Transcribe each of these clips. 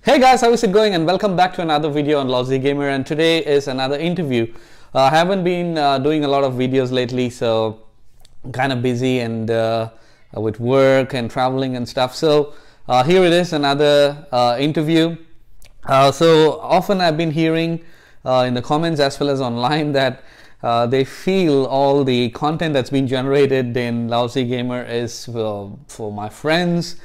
Hey guys, how is it going? And welcome back to another video on Lousy Gamer. And today is another interview. I haven't been doing a lot of videos lately, so I'm kind of busy and with work and traveling and stuff. So here it is, another interview. So often I've been hearing in the comments as well as online that they feel all the content that's been generated in Lousy Gamer is for my friends.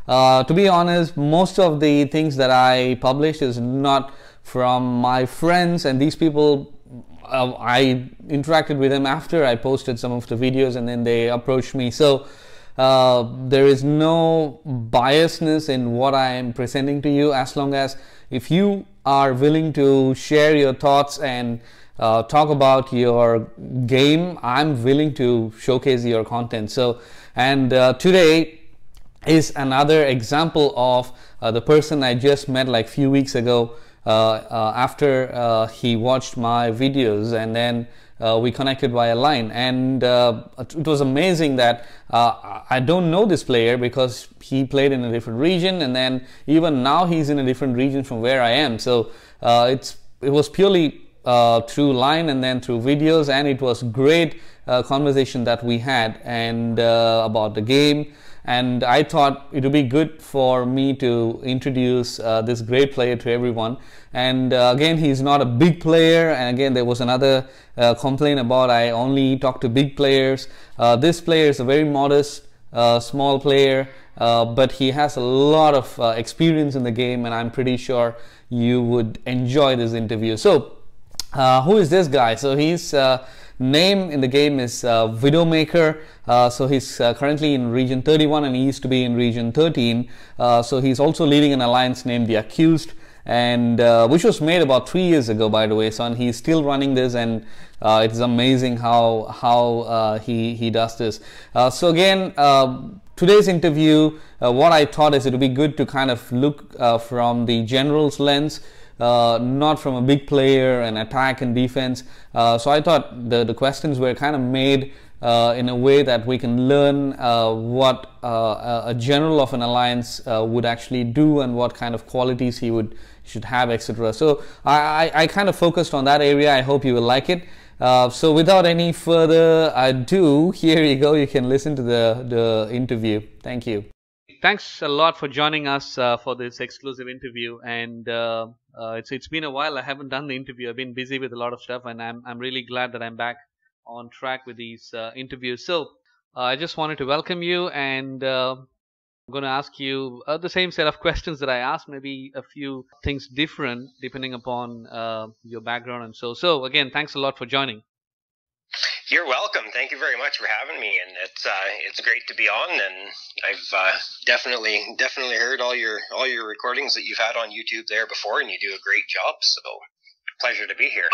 To be honest, most of the things that I publish is not from my friends, and these people, I interacted with them after I posted some of the videos, and then they approached me. So there is no biasness in what I am presenting to you, as long as if you are willing to share your thoughts and talk about your game, I'm willing to showcase your content. So, and today is another example of the person I just met like few weeks ago after he watched my videos, and then we connected via line, and it was amazing that I don't know this player because he played in a different region, and then even now he's in a different region from where I am. So it was purely through line and then through videos, and it was great conversation that we had and about the game. And I thought it would be good for me to introduce this great player to everyone. And again, he's not a big player. And again, there was another complaint about I only talk to big players. This player is a very modest, small player, but he has a lot of experience in the game, and I'm pretty sure you would enjoy this interview. So, who is this guy? So he's name in the game is Widowmaker. So he's currently in region 31, and he used to be in region 13. So he's also leading an alliance named the Accused, and which was made about 3 years ago, by the way. So, and he's still running this, and it's amazing how he does this. So again, today's interview, what I thought is it would be good to kind of look from the general's lens, not from a big player and attack and defense. So I thought the questions were kind of made in a way that we can learn what a general of an alliance would actually do, and what kind of qualities he should have, etc. So I kind of focused on that area. I hope you will like it. So without any further ado, here you go. You can listen to the interview. Thank you. Thanks a lot for joining us for this exclusive interview, and it's been a while. I haven't done the interview. I've been busy with a lot of stuff, and I'm really glad that I'm back on track with these interviews. So I just wanted to welcome you, and I'm going to ask you the same set of questions that I asked, maybe a few things different depending upon your background and so again, thanks a lot for joining. You're welcome. Thank you very much for having me, and it's great to be on. And I've definitely heard all your recordings that you've had on YouTube there before, and you do a great job. So pleasure to be here.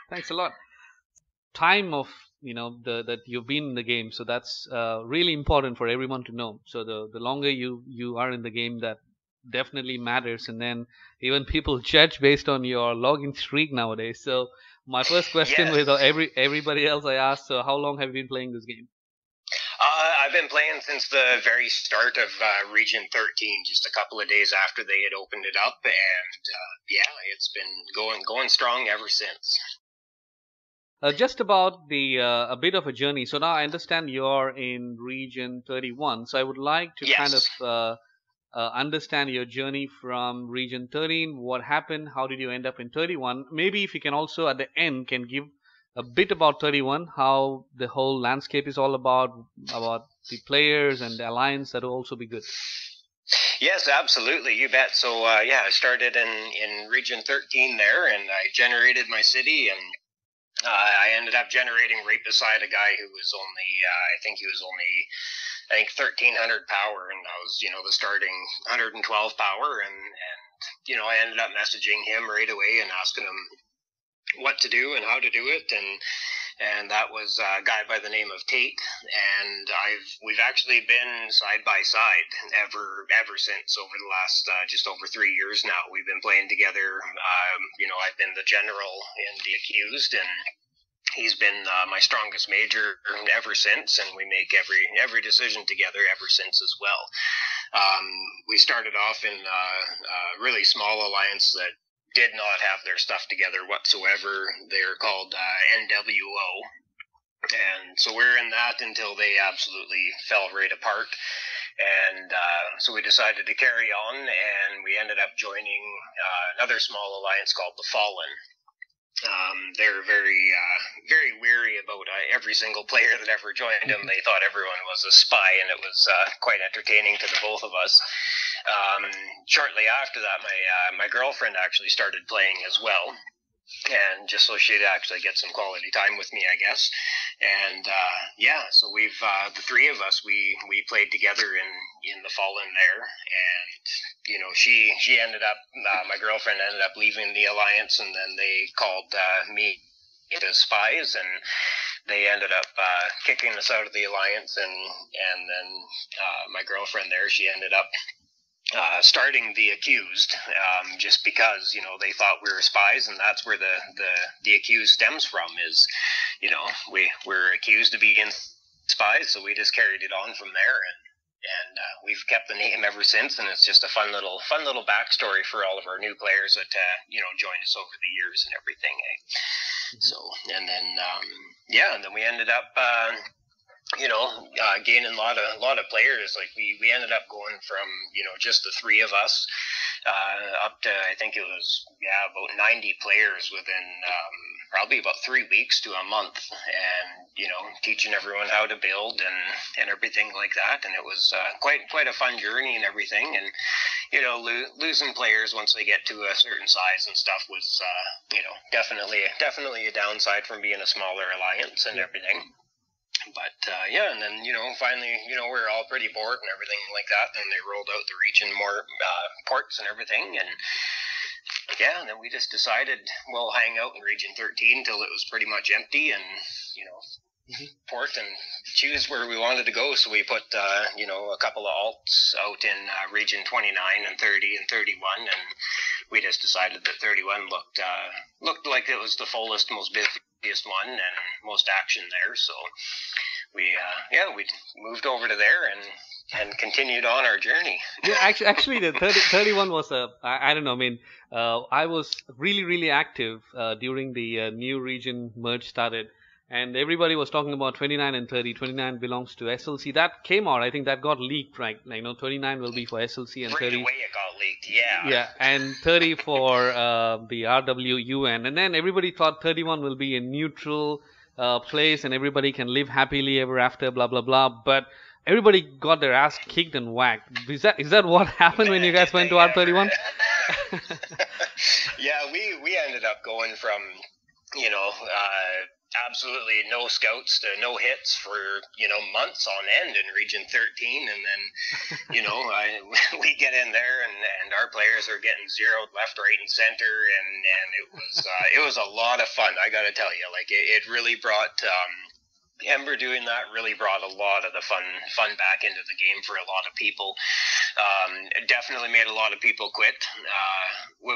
Thanks a lot. Time of that you've been in the game, so that's really important for everyone to know. So the longer you are in the game, that definitely matters, and then even people judge based on your login streak nowadays. So my first question, yes, with everybody else I asked, so how long have you been playing this game? I've been playing since the very start of Region 13, just a couple of days after they had opened it up, and yeah, it's been going strong ever since. Just about the a bit of a journey. So now I understand you're in Region 31, so I would like to, yes, kind of understand your journey from region 13. What happened? How did you end up in 31? Maybe if you can also at the end can give a bit about 31, how the whole landscape is all about the players and the alliance. That will also be good. Yes, absolutely, you bet. So yeah, I started in region 13 there, and I generated my city, and I ended up generating right beside a guy who was only I think 1300 power, and I was, the starting 112 power, and I ended up messaging him right away and asking him what to do and how to do it, and that was a guy by the name of Tate, and we've actually been side by side ever since, over the last just over 3 years now. We've been playing together. I've been the general in the Accused, and he's been my strongest major ever since, and we make every decision together ever since as well. We started off in a really small alliance that did not have their stuff together whatsoever. They're called NWO. And so we're in that until they absolutely fell right apart. And so we decided to carry on, and we ended up joining another small alliance called the Fallen. They're very weary about every single player that ever joined them. They thought everyone was a spy, and it was quite entertaining to the both of us. Shortly after that, my girlfriend actually started playing as well, and just so she'd actually get some quality time with me, I guess. And so we've the three of us we played together in the Fallen there, and she ended up my girlfriend ended up leaving the alliance, and then they called me as spies, and they ended up kicking us out of the alliance, and then my girlfriend there, she ended up starting the Accused, just because they thought we were spies, and that's where the Accused stems from. Is we're accused of being spies, so we just carried it on from there, and we've kept the name ever since, and it's just a fun little backstory for all of our new players that joined us over the years and everything. So and then we ended up gaining a lot of players. Like we ended up going from just the three of us up to, I think it was about 90 players within probably about 3 weeks to a month, and teaching everyone how to build and everything like that. And it was quite a fun journey and everything. And losing players once they get to a certain size and stuff was definitely a downside from being a smaller alliance and everything. But and then finally we were all pretty bored and everything like that, and they rolled out the region more ports and everything, and and then we just decided we'll hang out in region 13 till it was pretty much empty, and port and choose where we wanted to go. So we put a couple of alts out in region 29 and 30 and 31, and we just decided that 31 looked like it was the fullest, most busiest one and most action there. So we moved over to there and continued on our journey. Yeah, actually the 31 was I don't know, I mean, I was really active during the new region merge started, and everybody was talking about 29 and 30. 29 belongs to SLC. That came out, I think that got leaked, right? 29 will be for SLC, and 30. Right away it got leaked, yeah. Yeah, and 30 for the RWUN. And then everybody thought 31 will be a neutral place, and everybody can live happily ever after, blah, blah, blah. But everybody got their ass kicked and whacked. Is that what happened when you guys went to R31? Yeah, we ended up going from, absolutely no scouts to no hits for months on end in region 13, and then we get in there and our players are getting zeroed left, right, and center, and it was a lot of fun. I gotta tell you, like it really brought Ember doing that really brought a lot of the fun back into the game for a lot of people. It definitely made a lot of people quit,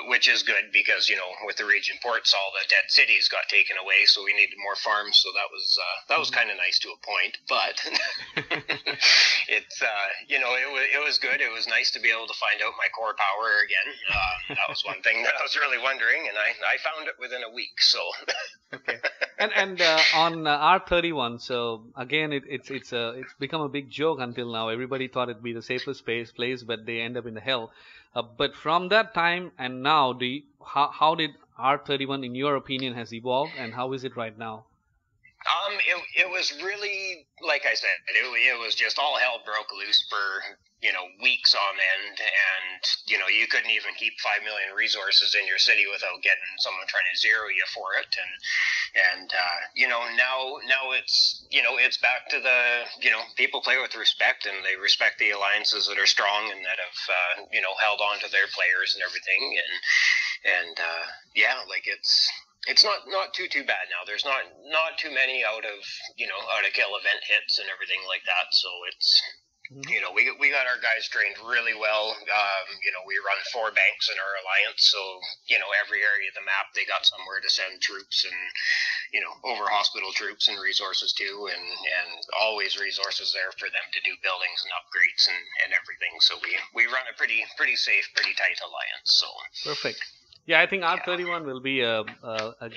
which is good because with the region ports, all the dead cities got taken away, so we needed more farms. So that was kind of nice to a point, but it's it was good. It was nice to be able to find out my core power again. That was one thing that I was really wondering, and I found it within a week. So okay, and on R31. So again, it's become a big joke until now. Everybody thought it'd be the safest place, but they end up in the hell. But from that time and now, how did R31, in your opinion, has evolved, and how is it right now? It was really, like I said, it was just all hell broke loose for weeks on end, and you couldn't even keep 5 million resources in your city without getting someone trying to zero you for it, and now it's back to the people play with respect, and they respect the alliances that are strong and that have held on to their players and everything, and like it's not too bad now. There's not too many out of kill event hits and everything like that. So We got our guys trained really well. We run 4 banks in our alliance, so every area of the map they got somewhere to send troops and over hospital troops and resources too, and always resources there for them to do buildings and upgrades and everything. So we run a pretty safe, pretty tight alliance. So perfect. Yeah, I think R31 will be a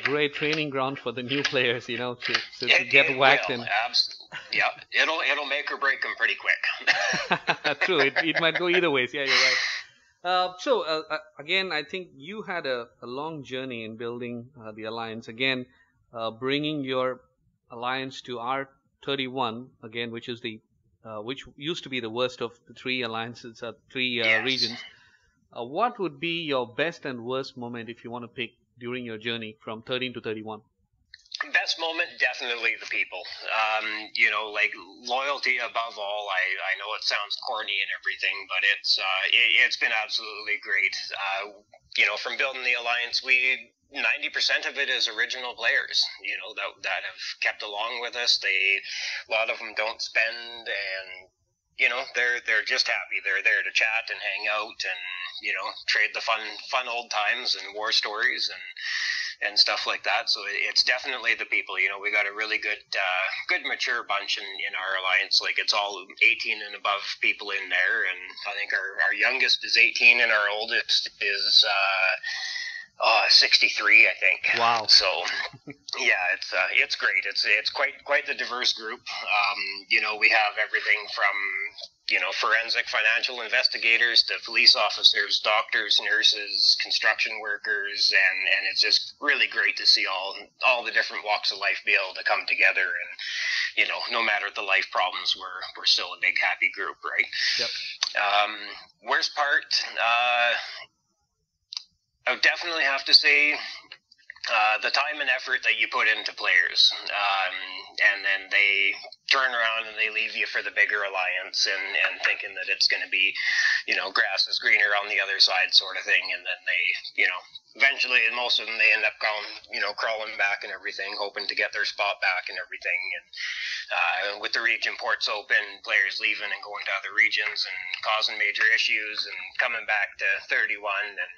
great training ground for the new players, to get whacked in. Yeah, it'll make or break them pretty quick. True, it might go either ways. Yeah, you're right. Again, I think you had a long journey in building the alliance. Again, bringing your alliance to R31 again, which is which used to be the worst of the 3 alliances, 3 regions. What would be your best and worst moment if you want to pick during your journey from 13 to 31? Best moment, definitely the people. Like loyalty above all. I know it sounds corny and everything, but it's been absolutely great. From building the alliance, 90% of it is original players. That have kept along with us. A lot of them don't spend, and they're just happy. They're there to chat and hang out and trade the fun old times and war stories and stuff like that. So it's definitely the people. We got a really good mature bunch in our alliance. Like it's all 18 and above people in there, and I think our youngest is 18 and our oldest is 63, I think. Wow. So yeah, it's great. It's quite the diverse group. We have everything from forensic financial investigators to police officers, doctors, nurses, construction workers, and it's just really great to see all the different walks of life be able to come together, and no matter the life problems, we're still a big happy group, right? Yep. Worst part, I would definitely have to say the time and effort that you put into players, and then they turn around and they leave you for the bigger alliance and thinking that it's going to be, grass is greener on the other side sort of thing, and then they, eventually, most of them, they end up crawling back and everything, hoping to get their spot back and everything. And with the region ports open, players leaving and going to other regions and causing major issues and coming back to 31, and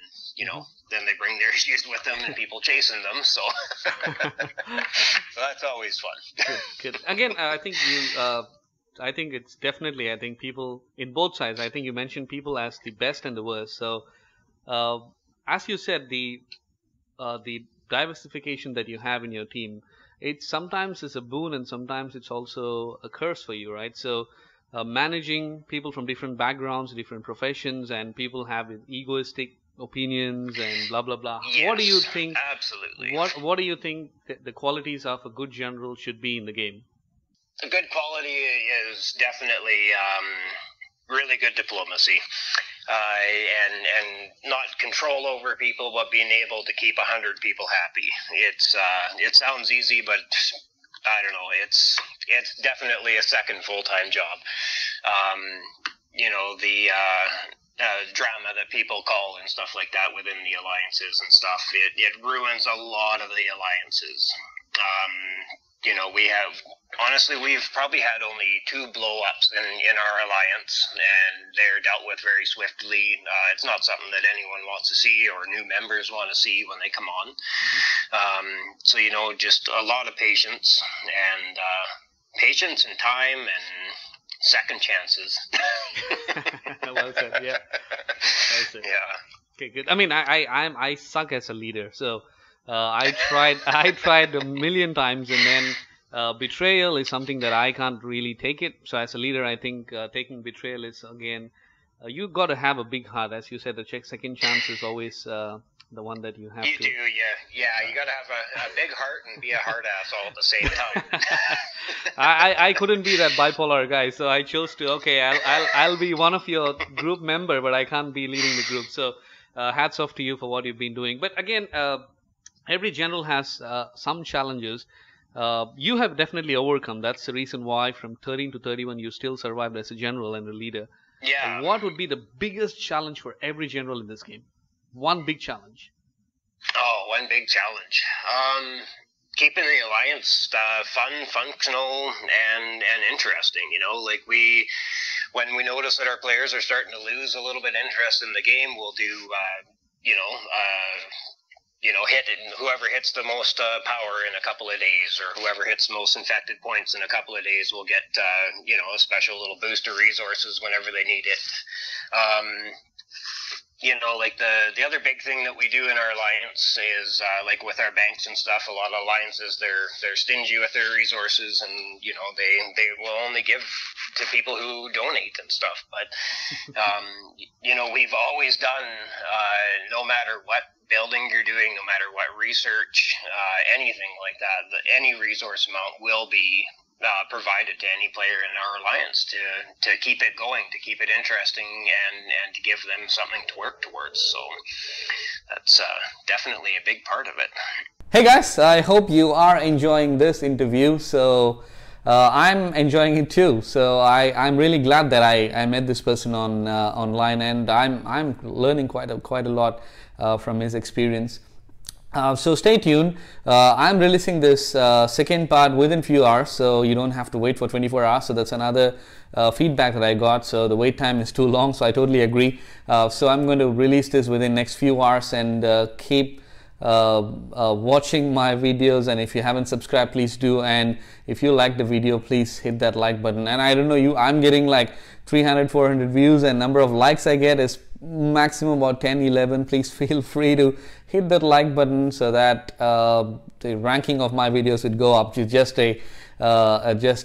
then they bring their issues with them and people chasing them. So, so that's always fun. Good. Again, I think I think it's definitely. I think people in both sides. I think you mentioned people as the best and the worst. So, as you said, the diversification that you have in your team, it sometimes is a boon and sometimes it's also a curse for you, right? So, managing people from different backgrounds, different professions, and people have egoistic opinions and blah blah blah. Yes, what do you think? Absolutely. What do you think the qualities of a good general should be in the game? A good quality is definitely really good diplomacy. And not control over people, but being able to keep 100 people happy. It sounds easy, but I don't know. It's definitely a second full-time job. The drama that people call and stuff like that within the alliances and stuff, it ruins a lot of the alliances. We've probably had only 2 blow-ups in our alliance, and they're dealt with very swiftly. It's not something that anyone wants to see or new members want to see when they come on. So, just a lot of patience and time and second chances. Well said, yeah. Well said. Yeah. Okay, good. I mean, I suck as a leader, so I tried a million times, and then betrayal is something that I can't really take it. So as a leader, I think taking betrayal is, again, you got to have a big heart. As you said, the second chance is always the one that you have to. You do, yeah. You got to have a big heart and be a hard ass all at the same time. I couldn't be that bipolar guy, so I chose to. Okay, I'll be one of your group member, but I can't be leading the group. So hats off to you for what you've been doing. But again, every general has some challenges. You have definitely overcome. That's the reason why from 13 to 31 you still survived as a general and a leader. Yeah. What would be the biggest challenge for every general in this game? One big challenge. Oh, one big challenge. Keeping the alliance fun, functional, and interesting. Like we when we notice that our players are starting to lose a little bit interest in the game, we'll do hit it, and whoever hits the most power in a couple of days, or whoever hits the most infected points in a couple of days will get a special little boost of resources whenever they need it. Like the other big thing that we do in our alliance is like with our banks and stuff. A lot of alliances, they're stingy with their resources, and they will only give to people who donate and stuff. But we've always done, no matter what building you're doing, no matter what research, anything like that, any resource amount will be provided to any player in our alliance to keep it going, to keep it interesting, and to give them something to work towards. So that's definitely a big part of it. Hey guys, I hope you are enjoying this interview. So I'm enjoying it too. So I'm really glad that I met this person online, and I'm learning quite a lot from his experience. So stay tuned. I'm releasing this second part within few hours, so you don't have to wait for 24 hours. So that's another feedback that I got. So the wait time is too long, so I totally agree. So I'm going to release this within next few hours, and keep watching my videos. And if you haven't subscribed, please do. And if you like the video, please hit that like button. And I don't know, I'm getting like 300-400 views, and number of likes I get is maximum about 10-11. Please feel free to hit that like button so that the ranking of my videos would go up. It's just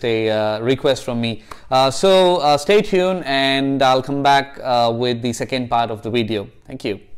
a request from me. So stay tuned, and I'll come back with the second part of the video. Thank you.